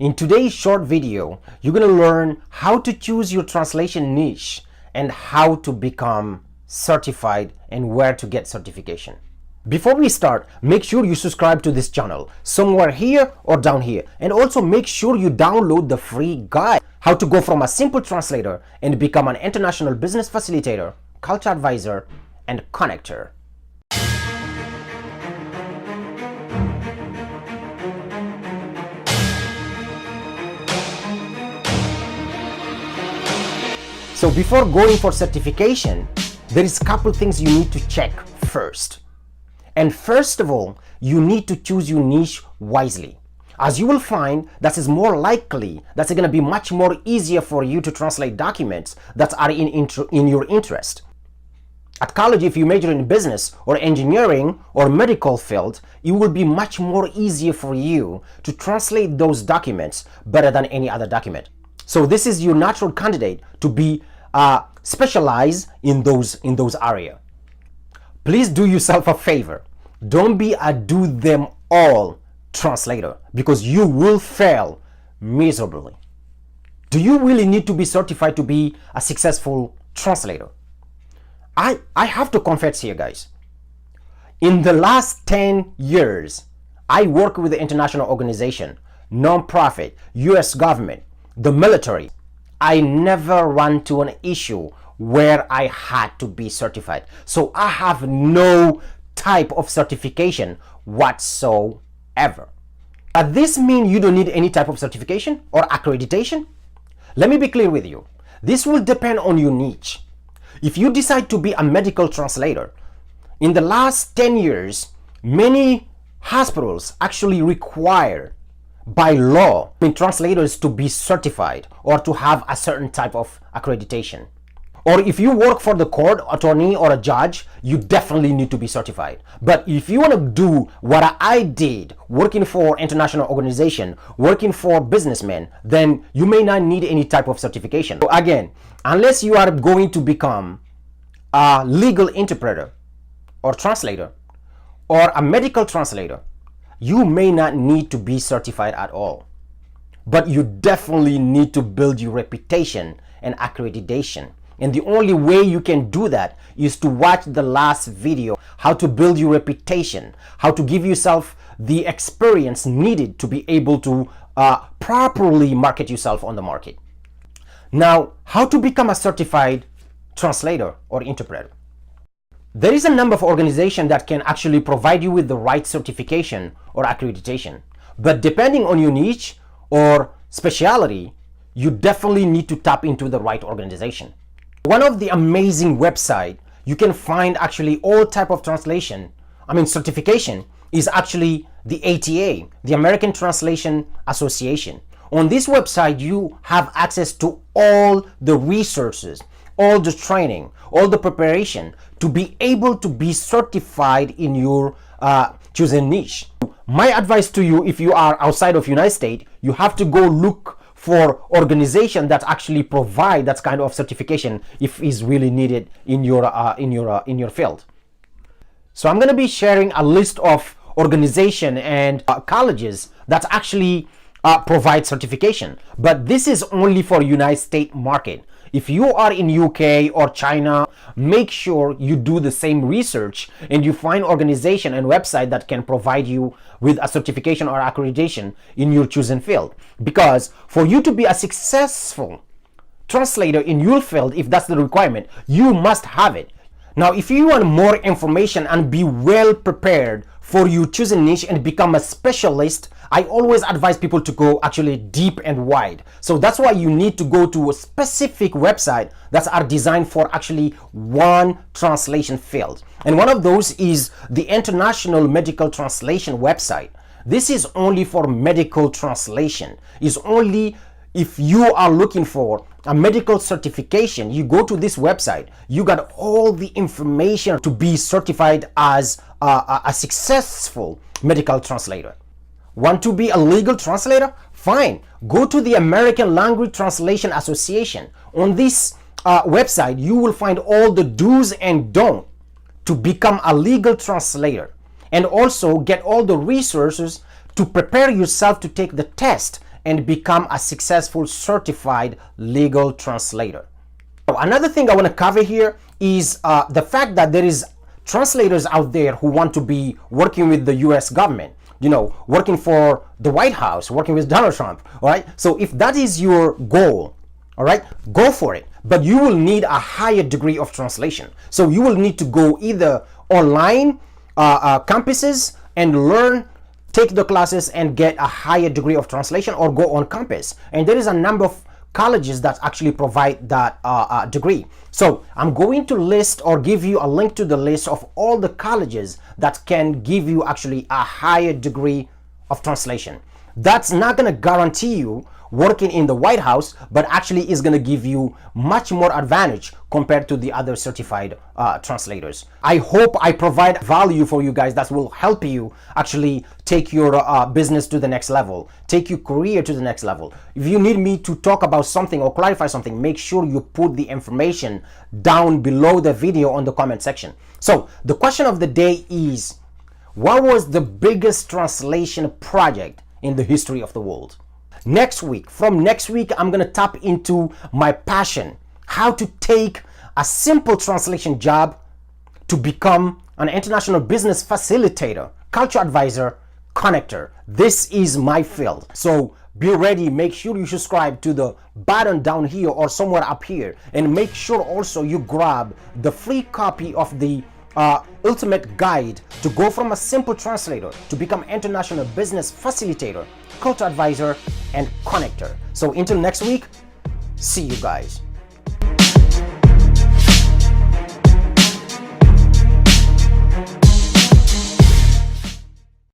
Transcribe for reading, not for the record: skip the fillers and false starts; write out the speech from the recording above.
In today's short video, you're going to learn how to choose your translation niche and how to become certified and where to get certification. Before we start, make sure you subscribe to this channel somewhere here or down here, and also make sure you download the free guide how to go from a simple translator and become an international business facilitator, culture advisor, and connector. So before going for certification, there is a couple things you need to check first. And first of all, you need to choose your niche wisely. As you will find, that is more likely, that's going to be much more easier for you to translate documents that are in your interest. At college, if you major in business or engineering or medical field, it will be much more easier for you to translate those documents better than any other document. So this is your natural candidate to be specialized in those areas. Please do yourself a favor. Don't be a do-them-all translator because you will fail miserably. Do you really need to be certified to be a successful translator? I have to confess here, guys. In the last 10 years, I work with the international organization, non-profit, US government, the military. I never run to an issue where I had to be certified. So I have no type of certification whatsoever. Does this mean you don't need any type of certification or accreditation? Let me be clear with you. This will depend on your niche. If you decide to be a medical translator, in the last 10 years, many hospitals actually require by law translators to be certified or to have a certain type of accreditation. Or if you work for the court, attorney, or a judge, you definitely need to be certified. But if you want to do what I did, working for international organization, working for businessmen, then you may not need any type of certification. So again, unless you are going to become a legal interpreter or translator or a medical translator, you may not need to be certified at all. But you definitely need to build your reputation and accreditation. And the only way you can do that is to watch the last video, how to build your reputation, how to give yourself the experience needed to be able to properly market yourself on the market. Now, how to become a certified translator or interpreter? There is a number of organizations that can actually provide you with the right certification or accreditation. But depending on your niche or specialty, you definitely need to tap into the right organization. One of the amazing websites you can find actually all type of certification is actually the ATA, the American Translation Association. On this website, you have access to all the resources, all the training, all the preparation to be able to be certified in your chosen niche. My advice to you, if you are outside of United States, you have to go look for organization that actually provide that kind of certification if is really needed in your field. So I'm going to be sharing a list of organization and colleges that actually provide certification, but this is only for United States market. If you are in UK or China, make sure you do the same research and you find organization and website that can provide you with a certification or accreditation in your chosen field. Because for you to be a successful translator in your field, if that's the requirement, you must have it. Now, if you want more information and be well prepared for your chosen niche and become a specialist, I always advise people to go actually deep and wide. So that's why you need to go to a specific website that are designed for actually one translation field. And one of those is the International Medical Translation website. This is only for medical translation. It's only if you are looking for a medical certification, you go to this website, you got all the information to be certified as a successful medical translator. Want to be a legal translator? Fine. Go to the American Language Translation Association. On this website, you will find all the do's and don'ts to become a legal translator, and also get all the resources to prepare yourself to take the test and become a successful certified legal translator. Another thing I want to cover here is the fact that there is translators out there who want to be working with the US government, working for the White House, working with Donald Trump, all right? So if that is your goal, all right, go for it. But you will need a higher degree of translation. So you will need to go either online campuses and learn, take the classes and get a higher degree of translation, or go on campus. And there is a number of colleges that actually provide that degree. So I'm going to list or give you a link to the list of all the colleges that can give you actually a higher degree of translation. That's not going to guarantee you working in the White House, but actually is going to give you much more advantage compared to the other certified translators. I hope I provide value for you guys that will help you actually take your business to the next level, take your career to the next level. If you need me to talk about something or clarify something, make sure you put the information down below the video on the comment section. So the question of the day is, what was the biggest translation project in the history of the world? From next week, I'm going to tap into my passion, how to take a simple translation job to become an international business facilitator, culture advisor, connector. This is my field. So be ready. Make sure you subscribe to the button down here or somewhere up here, and make sure also you grab the free copy of the ultimate guide to go from a simple translator to become international business facilitator, culture advisor, and connector. So until next week, see you guys.